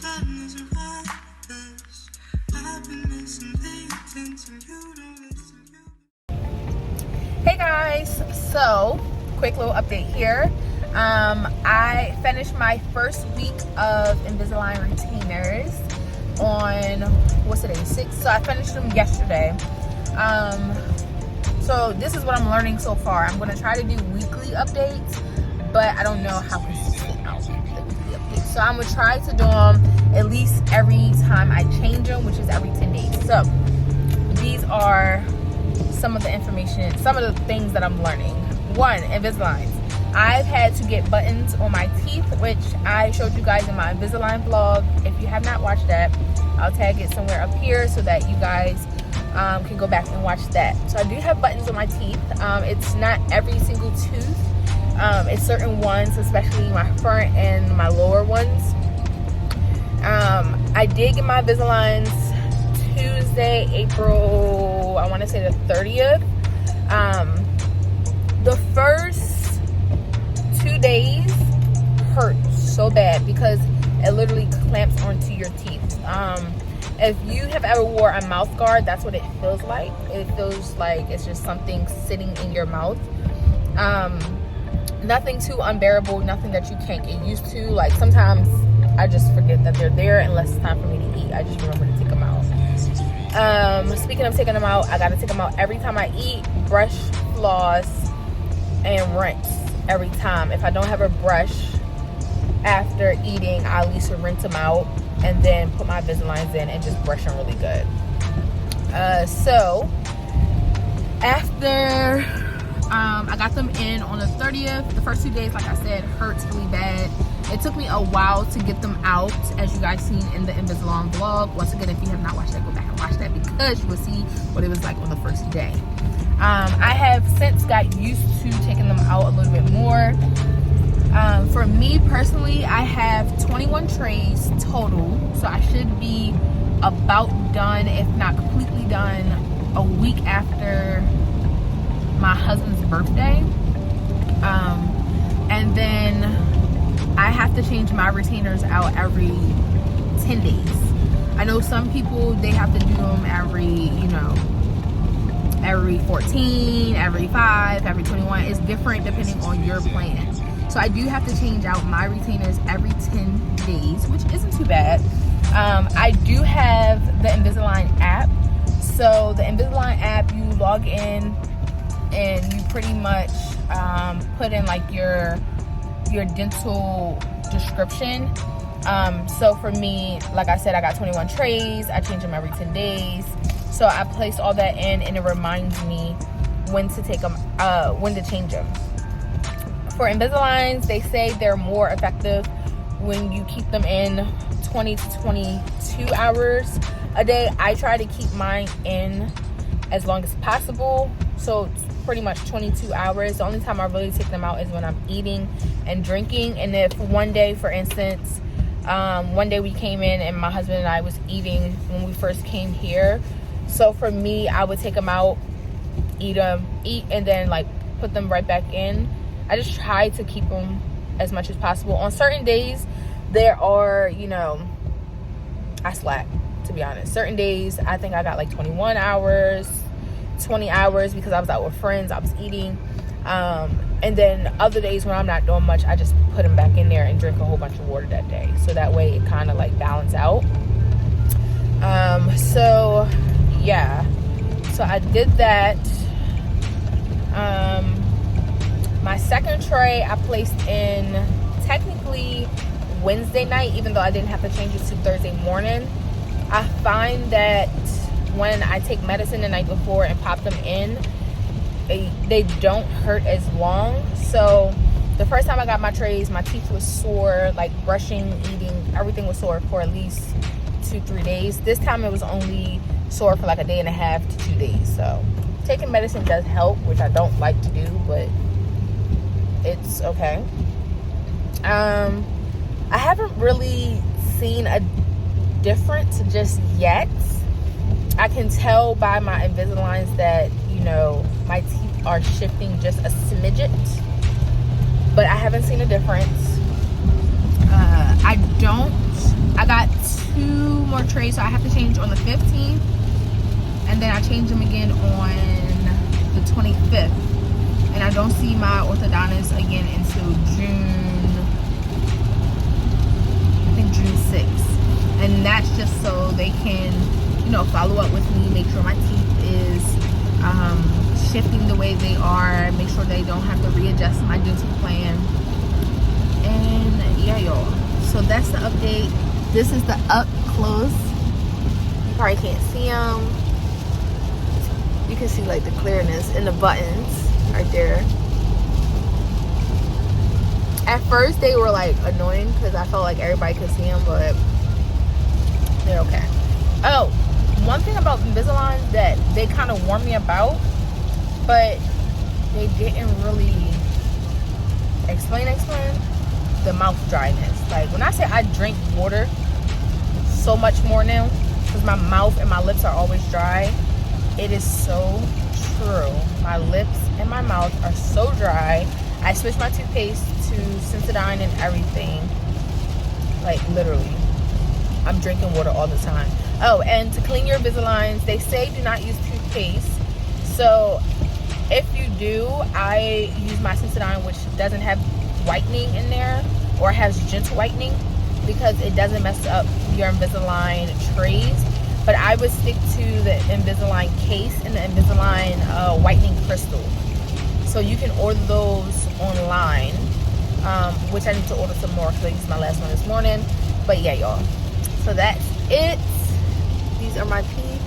Hey guys, so quick little update here. I finished my first week of Invisalign retainers on, what's today, 6? So I finished them yesterday. So this is what I'm learning so far. I'm going to try to do weekly updates, but I don't know how consistent I'll be with the weekly updates. So I'm going to try to do them at least every time I change them, which is every 10 days. So these are some of the information, some of the things that I'm learning. One, Invisalign. I've had to get buttons on my teeth, which I showed you guys in my Invisalign vlog. If you have not watched that, I'll tag it somewhere up here so that you guys can go back and watch that. So I do have buttons on my teeth. It's not every single tooth. It's certain ones, especially my front and my lower ones. I did get my Invisaligns Tuesday, April, I want to say the 30th. The first 2 days hurt so bad because it literally clamps onto your teeth. If you have ever wore a mouth guard, that's what it feels like. It feels like it's just something sitting in your mouth. Nothing too unbearable, nothing that you can't get used to. Like sometimes I just forget that they're there unless it's time for me to eat. I just remember to take them out. Speaking of taking them out, I gotta take them out every time I eat, brush, floss, and rinse every time. If I don't have a brush after eating, I at least rinse them out and then put my Invisaligns in and just brush them really good. So after I got them in on the 30th, the first 2 days, like I said, hurts really bad. It took me a while to get them out, as you guys seen in the Invisalign vlog. Once again, if you have not watched that, go back and watch that because you will see what it was like on the first day. I have since got used to taking them out a little bit more. For me personally, I have 21 trays total, so I should be about done, if not completely done, a week after my husband's birthday. And then I have to change my retainers out every 10 days. I know some people, they have to do them every 14, every 5, every 21. It's different depending on your plan. So I do have to change out my retainers every 10 days, which isn't too bad. I do have the Invisalign app. So the Invisalign app, you log in and you pretty much put in like your dental description. So for me, like I said, I got 21 trays. I change them every 10 days. So I place all that in and it reminds me when to take them, when to change them. For Invisaligns, they say they're more effective when you keep them in 20 to 22 hours a day. I try to keep mine in as long as possible. So it's pretty much 22 hours. The only time I really take them out is when I'm eating and drinking. And if one day, for instance, one day we came in and my husband and I was eating when we first came here. So for me, I would take them out, eat and then like put them right back in. I just try to keep them as much as possible. On certain days, there are, I slack, to be honest. Certain days, I think I got like 21 hours, 20 hours because I was out with friends, I was eating. And then other days when I'm not doing much, I just put them back in there and drink a whole bunch of water that day. So that way it kind of like balance out. So yeah, so I did that. My second tray I placed in technically Wednesday night, even though I didn't have to change it to Thursday morning. I find that when I take medicine the night before and pop them in, they don't hurt as long. So the first time I got my trays, my teeth was sore, like brushing, eating, everything was sore for at least 2-3 days. This time it was only sore for like a day and a half to 2 days. So taking medicine does help, which I don't like to do, but it's okay. I haven't really seen a difference just yet. I can tell by my Invisaligns that, my teeth are shifting just a smidget, but I haven't seen a difference. I got more trays, so I have to change on the 15th, and then I change them again on the 25th. And I don't see my orthodontist again until June 6th. And that's just so they can, you know, follow up with me, make sure my teeth is shifting the way they are, make sure they don't have to readjust my dental plan. And yeah, y'all, so that's the update. This is the up close. You probably can't see them. You can see like the clearness in the buttons right there. At first they were like annoying because I felt like everybody could see them, but they're okay. Oh, one thing about Invisalign that they kind of warned me about, but they didn't really explain the mouth dryness. Like when I say I drink water so much more now because my mouth and my lips are always dry, it is so true. My lips and my mouth are so dry. I switched my toothpaste to Sensodyne and everything. Like literally, I'm drinking water all the time. Oh, and to clean your Invisaligns, they say do not use toothpaste. So if you do, I use my Sensodyne, which doesn't have whitening in there or has gentle whitening, because it doesn't mess up your Invisalign trays. But I would stick to the Invisalign case and the Invisalign whitening crystal. So you can order those online, which I need to order some more because I used my last one this morning. But yeah, y'all, so that's it. These are my teeth.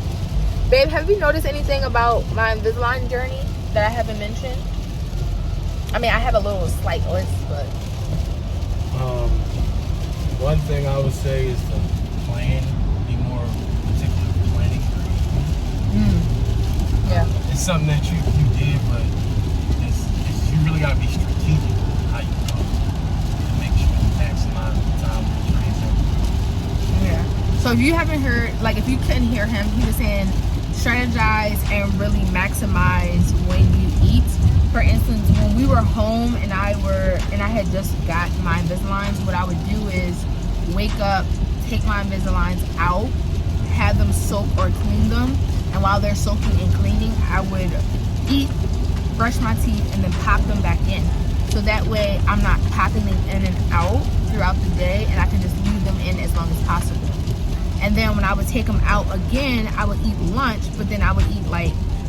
Babe, have you noticed anything about my Invisalign journey that I haven't mentioned? I mean, I have a little slight list, but one thing I would say is to plan, be more particular with planning. Yeah, it's something that you did, but it's you really gotta be strategic with how you go to make sure you maximize the time with the transaction. yeah. So if you haven't heard, like if you couldn't hear him, he was saying strategize and really maximize when you eat. For instance, when we were home and I had just got my Invisaligns, what I would do is wake up, take my Invisaligns out, have them soak or clean them, and while they're soaking and cleaning, I would eat, brush my teeth, and then pop them back in. So that way I'm not popping them in and out throughout the day, and I can just leave them in as long as possible. And then when I would take them out again, I would eat lunch, but then I would eat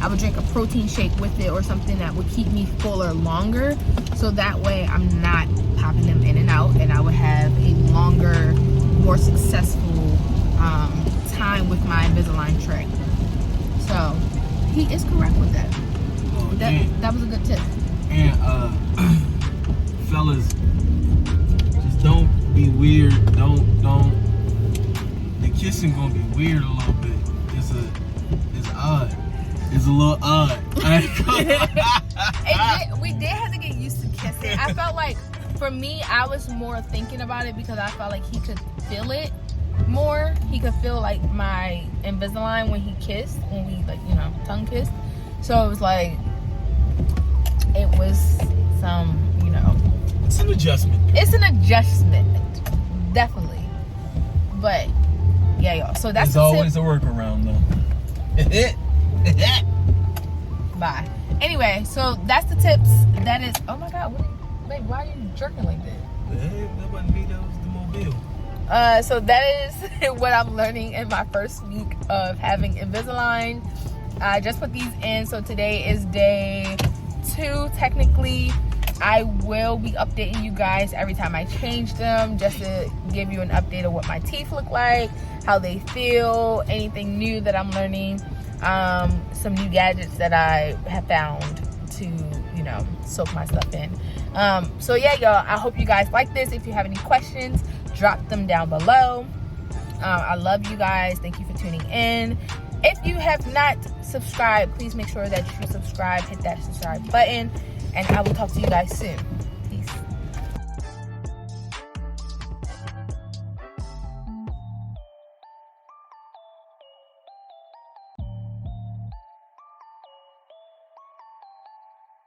I would drink a protein shake with it or something that would keep me fuller longer. So that way I'm not popping them in and out, and I would have a longer, more successful time with my Invisalign tray. So he is correct with that. That was a good tip. And fellas, just don't be weird. Don't. The kissing gonna be weird a little bit. It's odd. It's a little odd. We did have to get used to kissing. I felt like, for me, I was more thinking about it because I felt like he could feel it more. He could feel like my Invisalign when he kissed, when we tongue kissed. So it was like, it was some, it's an adjustment. It's an adjustment, definitely. But yeah, y'all. So that's there's always a workaround though. Bye. Anyway, so that's the tips. That is. Oh my God! Wait, why are you jerking like that? Hey, that wasn't me. That was the mobile. So that is what I'm learning in my first week of having Invisalign. I just put these in, so today is day 2 technically. I will be updating you guys every time I change them, just to give you an update of what my teeth look like, how they feel, anything new that I'm learning, some new gadgets that I have found to soak my stuff in. So yeah, y'all, I hope you guys like this. If you have any questions, drop them down below. I love you guys. Thank you for tuning in. If you have not subscribed, please make sure that you subscribe, hit that subscribe button, and I will talk to you guys soon.